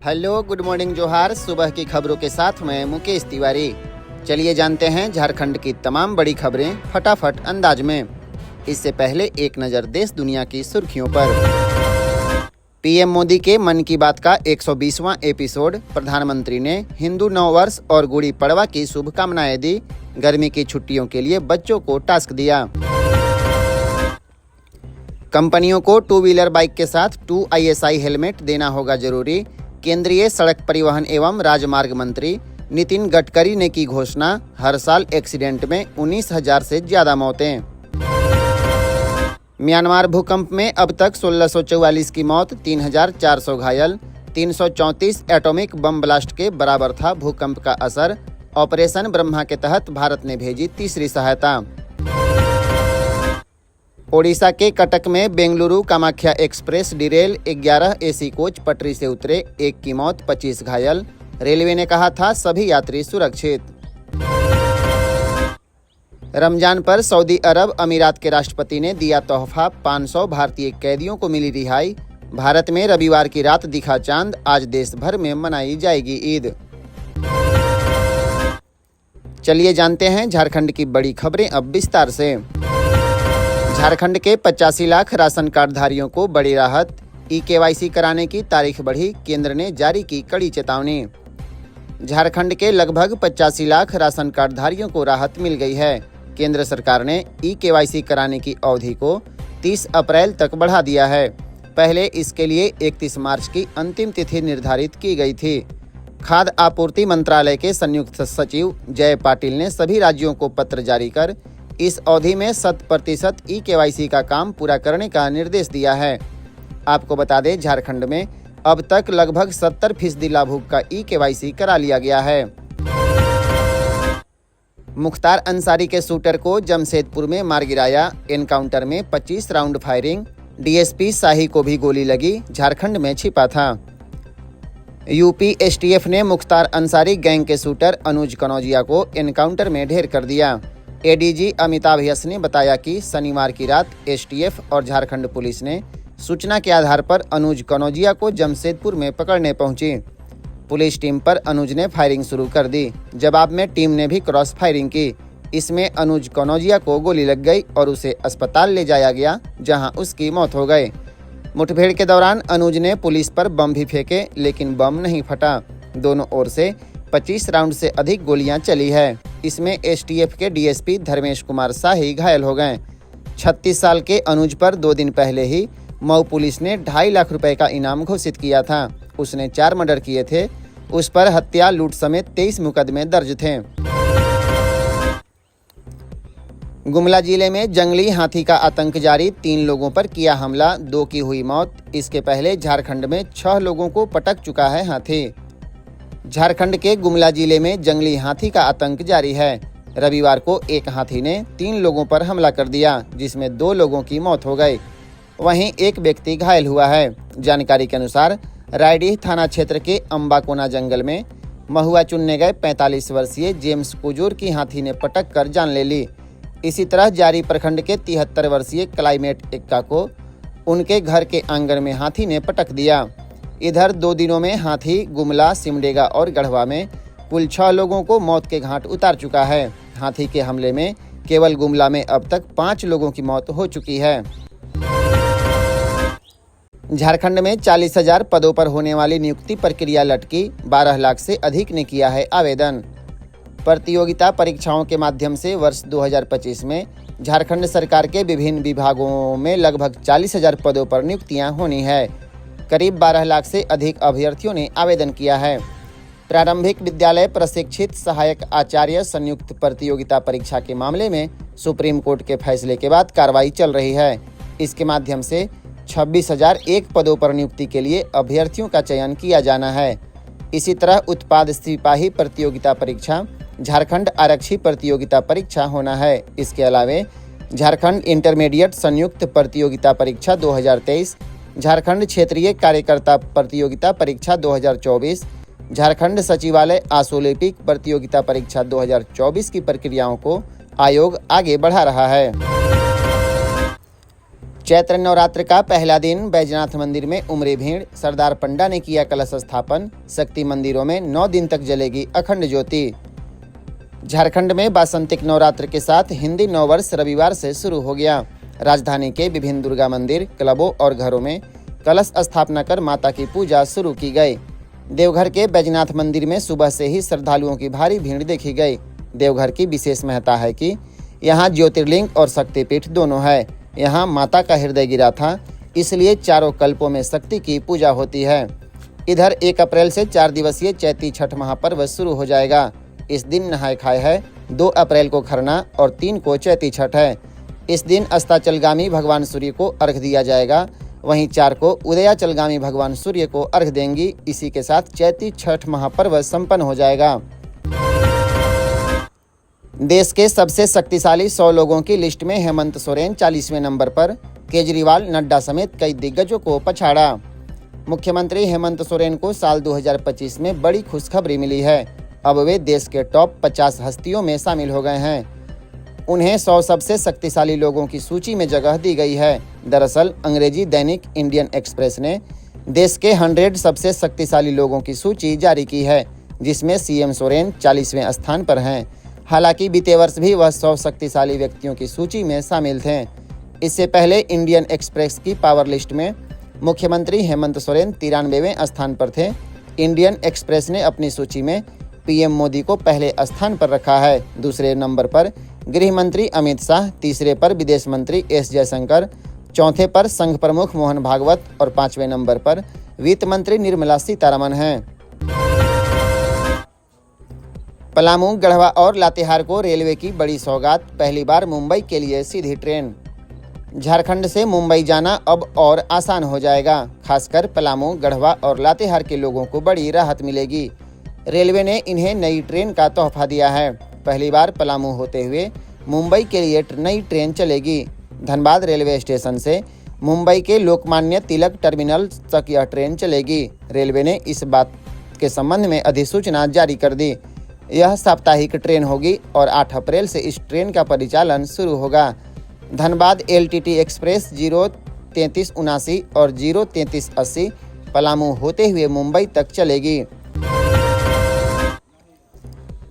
Hello, good morning, जोहार। सुबह की खबरों के साथ मैं मुकेश तिवारी। चलिए जानते हैं झारखंड की तमाम बड़ी खबरें फटाफट अंदाज में। इससे पहले एक नज़र देश दुनिया की सुर्खियों पर। पीएम मोदी के मन की बात का 120वां एपिसोड। प्रधानमंत्री ने हिंदू नववर्ष और गुड़ी पड़वा की शुभकामनाएं दी। गर्मी की छुट्टियों के लिए बच्चों को टास्क दिया। कंपनियों को टू व्हीलर बाइक के साथ 2 ISI हेलमेट देना होगा जरूरी। केंद्रीय सड़क परिवहन एवं राजमार्ग मंत्री नितिन गडकरी ने की घोषणा। हर साल एक्सीडेंट में 19,000 से ज्यादा मौतें। म्यांमार भूकंप में अब तक 1644 की मौत, 3,400 घायल। 334 एटॉमिक बम ब्लास्ट के बराबर था भूकंप का असर। ऑपरेशन ब्रह्मा के तहत भारत ने भेजी तीसरी सहायता। ओडिशा के कटक में Bengaluru Kamakhya express Daryl. 11 AC coach पटरी से उतरे, 1 की मौत, 25 घायल। रेलवे ने कहा था सभी यात्री सुरक्षित। रमजान पर सऊदी अरब अमीरात के राष्ट्रपति ने दिया तोहफा। 500 भारतीय कैदियों को मिली रिहाई। भारत में रविवार की रात दिखा चांद। आज देश भर में मनाई जाएगी ईद। चलिए जानते हैं झारखंड की बड़ी खबरें अब विस्तार से। झारखंड के 85 लाख राशन कार्ड धारियों को बड़ी राहत। EKYC कराने की तारीख बढ़ी। केंद्र ने जारी की कड़ी चेतावनी। झारखंड के लगभग 85 लाख राशन कार्ड धारियों को राहत मिल गई है। केंद्र सरकार ने EKYC कराने की अवधि को 30 अप्रैल तक बढ़ा दिया है। पहले इसके लिए 31 मार्च की अंतिम तिथि निर्धारित की गई थी। खाद्य आपूर्ति मंत्रालय के संयुक्त सचिव जय पाटिल ने सभी राज्यों को पत्र जारी कर इस अवधि में 100% EKYC का काम पूरा करने का निर्देश दिया है। आपको बता दें, झारखंड में अब तक लगभग 70% लाभुक का EKYC करा लिया गया है। मुख्तार अंसारी के शूटर को जमशेदपुर में मार गिराया। एनकाउंटर में 25 राउंड फायरिंग। DSP शाही को भी गोली लगी। झारखंड में छिपा था। यूपी STF ने मुख्तार अंसारी गैंग के शूटर अनुज कनौजिया को एनकाउंटर में ढेर कर दिया। ADG अमिताभ यस ने बताया कि शनिवार की रात STF और झारखंड पुलिस ने सूचना के आधार पर अनुज कनौजिया को जमशेदपुर में पकड़ने पहुंची। पुलिस टीम पर अनुज ने फायरिंग शुरू कर दी। जवाब में टीम ने भी क्रॉस फायरिंग की। इसमें अनुज कनौजिया को गोली लग गई और उसे अस्पताल ले जाया गया, जहां उसकी मौत हो गई। मुठभेड़ के दौरान अनुज ने पुलिस पर बम भी फेंके, लेकिन बम नहीं फटा। दोनों ओर से 25 राउंड से अधिक गोलियां चली है। इसमें STF के DSP धर्मेश कुमार शाही घायल हो गए। 36 साल के अनुज पर 2 दिन पहले ही मऊ पुलिस ने 2.5 लाख रुपए का इनाम घोषित किया था। उसने 4 मर्डर किए थे। उस पर हत्या, लूट समेत 23 मुकदमे दर्ज थे। गुमला जिले में जंगली हाथी का आतंक जारी। 3 लोगों पर किया हमला, 2 की हुई मौत। इसके पहले झारखंड में 6 लोगों को पटक चुका है हाथी। झारखंड के गुमला जिले में जंगली हाथी का आतंक जारी है। रविवार को एक हाथी ने 3 लोगों पर हमला कर दिया, जिसमें 2 लोगों की मौत हो गई। वहीं एक व्यक्ति घायल हुआ है। जानकारी के अनुसार रायडीह थाना क्षेत्र के अम्बाकोना जंगल में महुआ चुनने गए 45 वर्षीय जेम्स कुजूर की हाथी ने पटक कर जान ले ली। इसी तरह जारी प्रखंड के 73 वर्षीय क्लाइमेट एक्का को उनके घर के आंगन में हाथी ने पटक दिया। इधर 2 दिनों में हाथी गुमला, सिमडेगा और गढ़वा में कुल 6 लोगों को मौत के घाट उतार चुका है। हाथी के हमले में केवल गुमला में अब तक 5 लोगों की मौत हो चुकी है। झारखंड में 40,000 पदों पर होने वाली नियुक्ति प्रक्रिया लटकी। 12 लाख से अधिक ने किया है आवेदन। प्रतियोगिता परीक्षाओं के माध्यम से वर्ष 2025 में झारखंड सरकार के विभिन्न विभागों में लगभग 40,000 पदों पर नियुक्तियां होनी है। करीब 12 लाख से अधिक अभ्यर्थियों ने आवेदन किया है। प्रारंभिक विद्यालय प्रशिक्षित सहायक आचार्य संयुक्त प्रतियोगिता परीक्षा के मामले में सुप्रीम कोर्ट के फैसले के बाद कार्रवाई चल रही है। इसके माध्यम से 26,001 पदों पर नियुक्ति के लिए अभ्यर्थियों का चयन किया जाना है। इसी तरह उत्पाद सिपाही प्रतियोगिता परीक्षा, झारखंड आरक्षी प्रतियोगिता परीक्षा होना है। इसके अलावा झारखंड इंटरमीडिएट संयुक्त प्रतियोगिता परीक्षा 2023, झारखंड क्षेत्रीय कार्यकर्ता प्रतियोगिता परीक्षा 2024, झारखंड सचिवालय आशुलिपिक प्रतियोगिता परीक्षा 2024 की प्रक्रियाओं को आयोग आगे बढ़ा रहा है। चैत्र नवरात्र का पहला दिन बैजनाथ मंदिर में उमड़ी भीड़। सरदार पंडा ने किया कलश स्थापन। शक्ति मंदिरों में 9 दिन तक जलेगी अखंड ज्योति। झारखंड में वासंतिक नवरात्र के साथ हिंदी नववर्ष रविवार से शुरू हो गया। राजधानी के विभिन्न दुर्गा मंदिर, क्लबों और घरों में कलश स्थापना कर माता की पूजा शुरू की गई। देवघर के बैजनाथ मंदिर में सुबह से ही श्रद्धालुओं की भारी भीड़ देखी गई। देवघर की विशेष महत्ता है कि यहाँ ज्योतिर्लिंग और शक्तिपीठ दोनों है। यहाँ माता का हृदय गिरा था, इसलिए चारों कल्पों में शक्ति की पूजा होती है। इधर 1 अप्रैल से 4 दिवसीय चैती छठ महापर्व शुरू हो जाएगा। इस दिन नहाय खाए है। 2 अप्रैल को खरना और 3 को चैती छठ है। इस दिन अस्ताचलगामी भगवान सूर्य को अर्घ दिया जाएगा। वहीं 4 को उदयाचलगामी भगवान सूर्य को अर्घ देंगी। इसी के साथ चैती छठ महापर्व संपन्न हो जाएगा। देश के सबसे शक्तिशाली 100 लोगों की लिस्ट में हेमंत सोरेन 40वें नंबर पर। केजरीवाल, नड्डा समेत कई दिग्गजों को पछाड़ा। मुख्यमंत्री हेमंत सोरेन को साल 2025 में बड़ी खुशखबरी मिली है। अब वे देश के टॉप 50 हस्तियों में शामिल हो गए हैं। उन्हें 100 सबसे शक्तिशाली लोगों की सूची में जगह दी गई है। दरअसल अंग्रेजी दैनिक इंडियन एक्सप्रेस ने देश के 100 सबसे शक्तिशाली लोगों की सूची जारी की है, जिसमें सीएम सोरेन 40वें स्थान पर हैं। हालांकि बीते वर्ष भी वह 100 शक्तिशाली व्यक्तियों की सूची में शामिल थे। इससे पहले इंडियन एक्सप्रेस की पावर लिस्ट में मुख्यमंत्री हेमंत सोरेन 93वें स्थान पर थे। इंडियन एक्सप्रेस ने अपनी सूची में पीएम मोदी को पहले स्थान पर रखा है। दूसरे नंबर पर गृह मंत्री अमित शाह, तीसरे पर विदेश मंत्री एस जयशंकर, चौथे पर संघ प्रमुख मोहन भागवत और 5वें नंबर पर वित्त मंत्री निर्मला सीतारमण हैं। पलामू, गढ़वा और लातेहार को रेलवे की बड़ी सौगात। पहली बार मुंबई के लिए सीधी ट्रेन। झारखंड से मुंबई जाना अब और आसान हो जाएगा। खासकर पलामू, गढ़वा और लातेहार के लोगों को बड़ी राहत मिलेगी। रेलवे ने इन्हें नई ट्रेन का तोहफा दिया है। पहली बार पलामू होते हुए मुंबई के लिए नई ट्रेन चलेगी। धनबाद रेलवे स्टेशन से मुंबई के लोकमान्य तिलक टर्मिनल तक यह ट्रेन चलेगी। रेलवे ने इस बात के संबंध में अधिसूचना जारी कर दी। यह साप्ताहिक ट्रेन होगी और 8 अप्रैल से इस ट्रेन का परिचालन शुरू होगा। धनबाद एलटीटी एक्सप्रेस 03379 और 03380 पलामू होते हुए मुंबई तक चलेगी।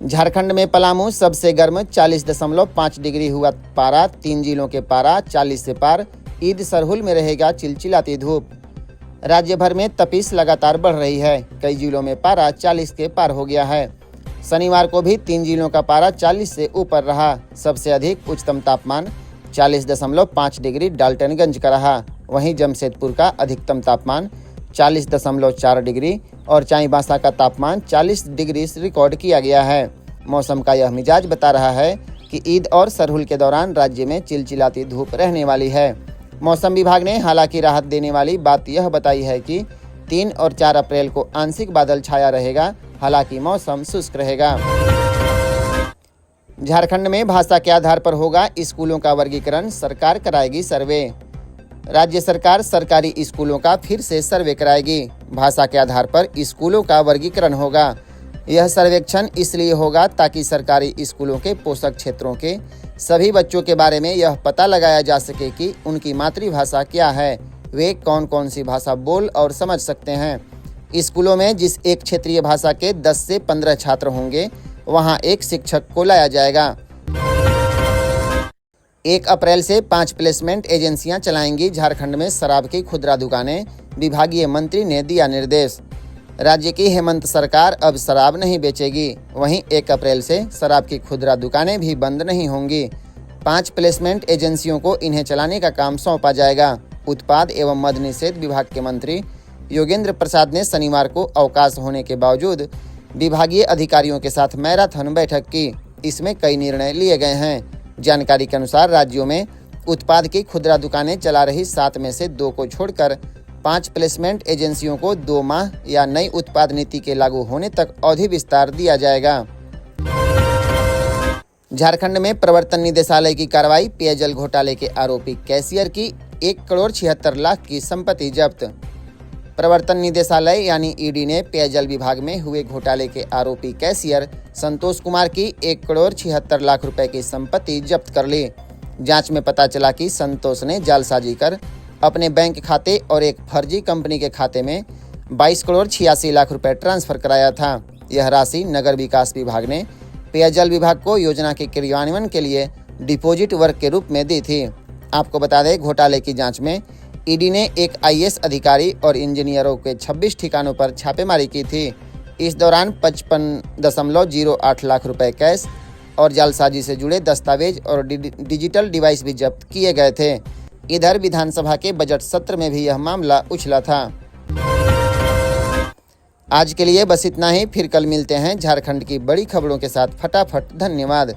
झारखंड में पलामू सबसे गर्म 40.5 डिग्री हुआ पारा। 3 जिलों के पारा 40 से पार। ईद सरहुल में रहेगा चिलचिलाती धूप। राज्य भर में तपिश लगातार बढ़ रही है। कई जिलों में पारा 40 के पार हो गया है। शनिवार को भी 3 जिलों का पारा 40 से ऊपर रहा। सबसे अधिक उच्चतम तापमान 40.5 डिग्री डाल्टनगंज का रहा। वहीं जमशेदपुर का अधिकतम तापमान 40.4 डिग्री और चाईबासा का तापमान 40 डिग्री रिकॉर्ड किया गया है। मौसम का यह मिजाज बता रहा है कि ईद और सरहुल के दौरान राज्य में चिलचिलाती धूप रहने वाली है। मौसम विभाग ने हालांकि राहत देने वाली बात यह बताई है कि 3 और 4 अप्रैल को आंशिक बादल छाया रहेगा। हालांकि मौसम शुष्क रहेगा। झारखंड में भाषा के आधार पर होगा स्कूलों का वर्गीकरण। सरकार कराएगी सर्वे। राज्य सरकार सरकारी स्कूलों का फिर से सर्वे कराएगी। भाषा के आधार पर स्कूलों का वर्गीकरण होगा। यह सर्वेक्षण इसलिए होगा ताकि सरकारी स्कूलों के पोषक क्षेत्रों के सभी बच्चों के बारे में यह पता लगाया जा सके कि उनकी मातृभाषा क्या है, वे कौन कौन सी भाषा बोल और समझ सकते हैं। स्कूलों में जिस एक क्षेत्रीय भाषा के 10 से 15 छात्र होंगे, वहां एक शिक्षक को लाया जाएगा। 1 अप्रैल से 5 प्लेसमेंट एजेंसियां चलाएंगी झारखंड में शराब की खुदरा दुकानें। विभागीय मंत्री ने दिया निर्देश। राज्य की हेमंत सरकार अब शराब नहीं बेचेगी। वहीं 1 अप्रैल से शराब की खुदरा दुकानें भी बंद नहीं होंगी। 5 प्लेसमेंट एजेंसियों को इन्हें चलाने का काम सौंपा जाएगा। उत्पाद एवं मद्य निषेध विभाग के मंत्री योगेंद्र प्रसाद ने शनिवार को अवकाश होने के बावजूद विभागीय अधिकारियों के साथ मैराथन बैठक की। इसमें कई निर्णय लिए गए हैं। जानकारी के अनुसार राज्यों में उत्पाद की खुदरा दुकानें चला रही 7 में से 2 को छोड़कर 5 प्लेसमेंट एजेंसियों को 2 माह या नई उत्पाद नीति के लागू होने तक अवधि विस्तार दिया जाएगा। झारखंड में प्रवर्तन निदेशालय की कार्रवाई। पेयजल घोटाले के आरोपी कैशियर की 1,76,00,000 की संपत्ति जब्त। प्रवर्तन निदेशालय यानी ईडी ने पेयजल विभाग में हुए घोटाले के आरोपी कैशियर संतोष कुमार की 1,76,00,000 रुपए की संपत्ति जब्त कर ली। जांच में पता चला कि संतोष ने जालसाजी कर अपने बैंक खाते और एक फर्जी कंपनी के खाते में 22 करोड़ 86 लाख रुपए ट्रांसफर कराया था। यह राशि नगर विकास विभाग ने पेयजल विभाग को योजना के क्रियान्वयन के लिए डिपॉजिट वर्क के रूप में दी थी। आपको बता दें, घोटाले की जांच में ईडी ने एक आईएएस अधिकारी और इंजीनियरों के 26 ठिकानों पर छापेमारी की थी। इस दौरान 55.08 लाख रुपए कैश और जालसाजी से जुड़े दस्तावेज और डिजिटल डिवाइस भी जब्त किए गए थे। इधर विधानसभा के बजट सत्र में भी यह मामला उछला था। आज के लिए बस इतना ही। फिर कल मिलते हैं झारखंड की बड़ी खबरों के साथ। फटाफट। धन्यवाद।